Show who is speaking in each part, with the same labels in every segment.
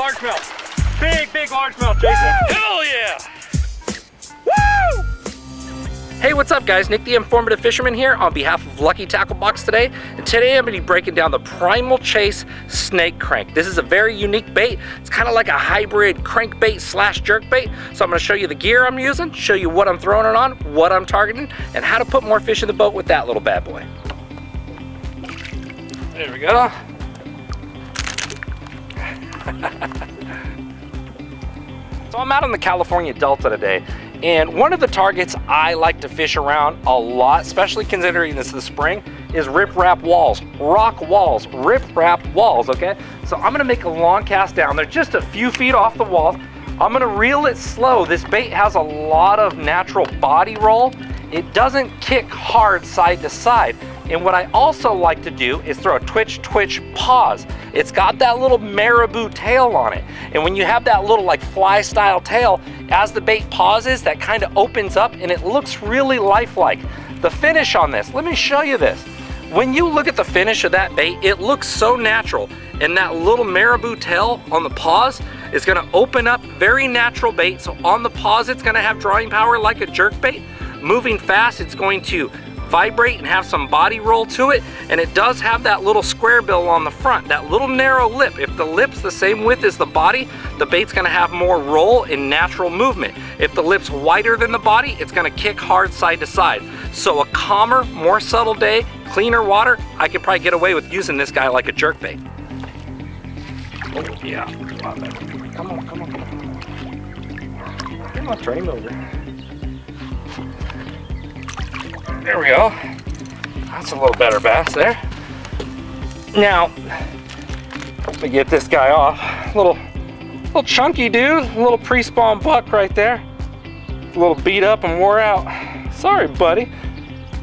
Speaker 1: largemouth. Big largemouth, Jason. Hell yeah. Woo! Hey, what's up guys? Nick the Informative Fisherman here on behalf of Lucky Tackle Box today. And today I'm going to be breaking down the Primal Chase Snake Crank. This is a very unique bait. It's kind of like a hybrid crankbait slash jerkbait. So I'm going to show you the gear I'm using, show you what I'm throwing it on, what I'm targeting, and how to put more fish in the boat with that little bad boy. There we go. So I'm out on the California Delta today, and one of the targets I like to fish around a lot, especially considering this is the spring, is riprap walls, rock walls, riprap walls, okay? So I'm gonna make a long cast down there, just a few feet off the wall. I'm gonna reel it slow. This bait has a lot of natural body roll. It doesn't kick hard side to side. And what I also like to do is throw a twitch pause. It's got that little marabou tail on it. And when you have that little like fly style tail, as the bait pauses, that kind of opens up and it looks really lifelike. The finish on this, let me show you this. When you look at the finish of that bait, it looks so natural. And that little marabou tail on the pause is gonna open up, very natural bait. So on the pause, it's gonna have drawing power like a jerk bait. Moving fast, it's going to vibrate and have some body roll to it, and it does have that little square bill on the front, that little narrow lip. If the lip's the same width as the body, the bait's gonna have more roll and natural movement. If the lip's wider than the body, it's gonna kick hard side to side. So a calmer, more subtle day, cleaner water, I could probably get away with using this guy like a jerk bait. Oh yeah, come on. Come on, turn him over. There we go. That's a little better bass there. Now, let me get this guy off. Little chunky dude, a little pre-spawn buck right there. A little beat up and wore out. Sorry, buddy.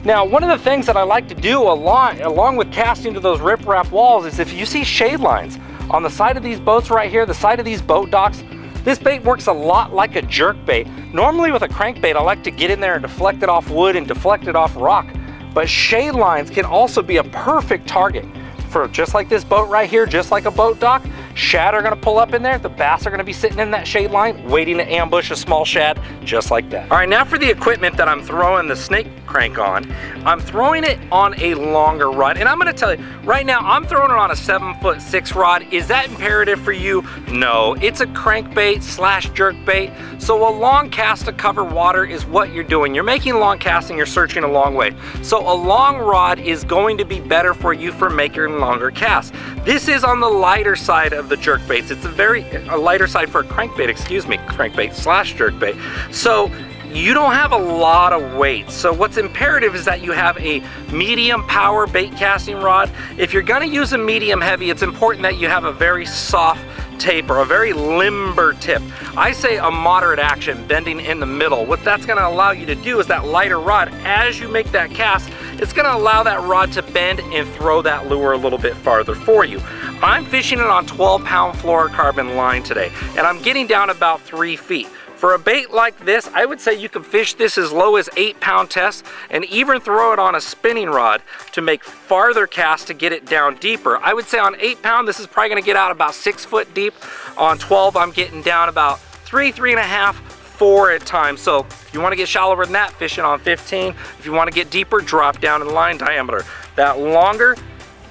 Speaker 1: Now, one of the things that I like to do along with casting to those riprap walls is if you see shade lines on the side of these boats right here, the side of these boat docks, this bait works a lot like a jerk bait. Normally with a crankbait, I like to get in there and deflect it off wood and deflect it off rock. But shade lines can also be a perfect target for just like this boat right here, just like a boat dock. Shad are gonna pull up in there. The bass are gonna be sitting in that shade line, waiting to ambush a small shad, just like that. All right, now for the equipment that I'm throwing the snake crank on. I'm throwing it on a longer rod, and I'm gonna tell you, right now, I'm throwing it on a 7'6" rod. Is that imperative for you? No, it's a crankbait slash jerk bait. So a long cast to cover water is what you're doing. You're making long casting, you're searching a long way. So a long rod is going to be better for you for making longer casts. This is on the lighter side of the jerk baits. It's a lighter side for a crankbait, excuse me, crankbait slash jerk bait. So you don't have a lot of weight. So what's imperative is that you have a medium power bait casting rod. If you're gonna use a medium heavy, it's important that you have a very soft tape or a very limber tip. I say a moderate action, bending in the middle. What that's gonna allow you to do is that lighter rod, as you make that cast, it's gonna allow that rod to bend and throw that lure a little bit farther for you. I'm fishing it on 12-pound fluorocarbon line today, and I'm getting down about 3 feet. For a bait like this, I would say you can fish this as low as 8-pound test and even throw it on a spinning rod to make farther casts to get it down deeper. I would say on 8-pound, this is probably gonna get out about 6 foot deep. On 12, I'm getting down about 3.5, 4 at times. So if you wanna get shallower than that, fishing on 15. If you wanna get deeper, drop down in line diameter. That longer,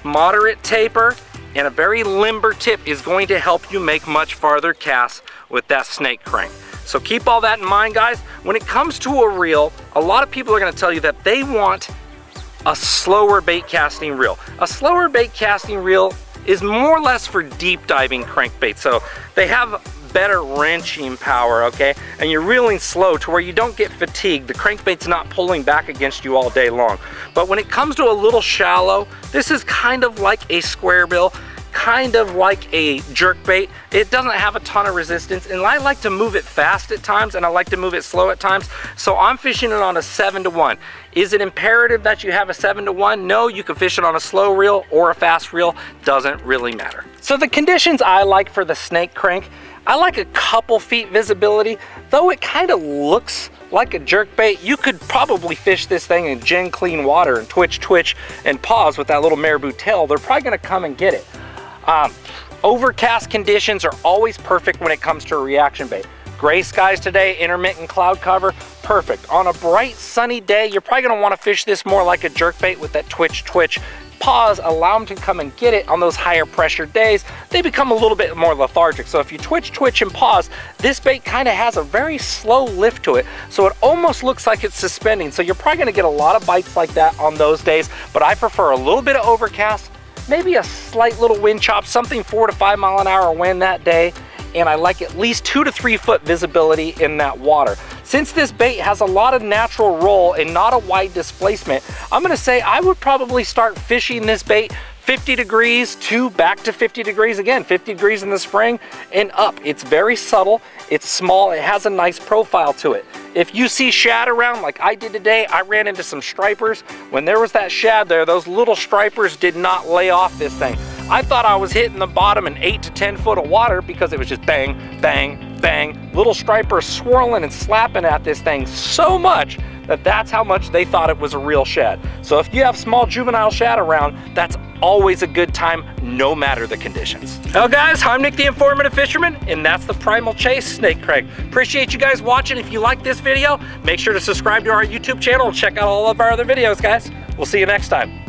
Speaker 1: moderate taper, and a very limber tip is going to help you make much farther casts with that snake crank. So keep all that in mind, guys. When it comes to a reel, a lot of people are gonna tell you that they want a slower bait casting reel. A slower bait casting reel is more or less for deep diving crankbait. So they have better wrenching power, okay? And you're reeling slow to where you don't get fatigued. The crankbait's not pulling back against you all day long. But when it comes to a little shallow, this is kind of like a square bill, kind of like a jerk bait. It doesn't have a ton of resistance, and I like to move it fast at times and I like to move it slow at times. So I'm fishing it on a 7-to-1. Is it imperative that you have a 7-to-1? No, you can fish it on a slow reel or a fast reel, doesn't really matter. So the conditions I like for the snake crank, I like a couple feet visibility. Though it kind of looks like a jerk bait, you could probably fish this thing in gin clean water and twitch and pause with that little marabou tail. They're probably gonna come and get it. Overcast conditions are always perfect when it comes to a reaction bait. Gray skies today, intermittent cloud cover, perfect. On a bright sunny day, you're probably gonna wanna fish this more like a jerkbait with that twitch, pause, allow them to come and get it. On those higher pressure days, they become a little bit more lethargic. So if you twitch and pause, this bait kind of has a very slow lift to it. So it almost looks like it's suspending. So you're probably gonna get a lot of bites like that on those days, but I prefer a little bit of overcast, maybe a slight little wind chop, something 4 to 5 mile an hour wind that day. And I like at least 2 to 3 foot visibility in that water. Since this bait has a lot of natural roll and not a wide displacement, I'm gonna say I would probably start fishing this bait 50 degrees to back to 50 degrees again, 50 degrees in the spring and up. It's very subtle, it's small, it has a nice profile to it. If you see shad around like I did today, I ran into some stripers. When there was that shad there, those little stripers did not lay off this thing. I thought I was hitting the bottom in 8 to 10 foot of water because it was just bang, bang, bang. Little stripers swirling and slapping at this thing so much that that's how much they thought it was a real shad. So if you have small juvenile shad around, that's always a good time, no matter the conditions. Well guys, I'm Nick the Informative Fisherman, and that's the Primal Chase Snake Crank. Appreciate you guys watching. If you like this video, make sure to subscribe to our YouTube channel and check out all of our other videos, guys. We'll see you next time.